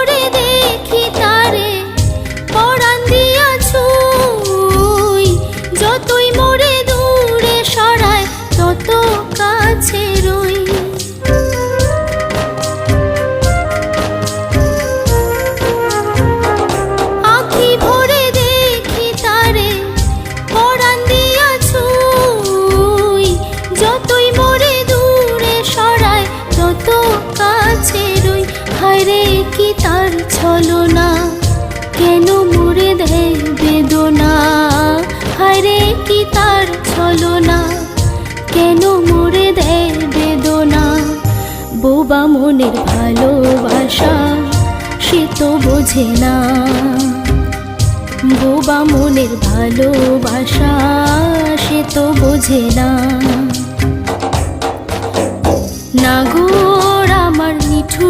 ভরে দেখি তারে পরাণ দিয়া ছুঁই, যতই মোরে দূরে সরায় তত কাছে রই। আঁখি ভরে দেখি তারে পরাণ দিয়া ছুঁই, যতই মোরে দূরে সরায় তত কাছে রই। হায়রে কি তার ছলনা, কেন মোরে দেয় বেদনা। হায়রে কি তার ছলনা, কেন মোরে দেয় বেদনা। বোবা মনের ভালোবাসা সে তো বোঝে না, বোবা মনের ভালোবাসা সে তো বোঝে না। নাগর আমার নিঠুর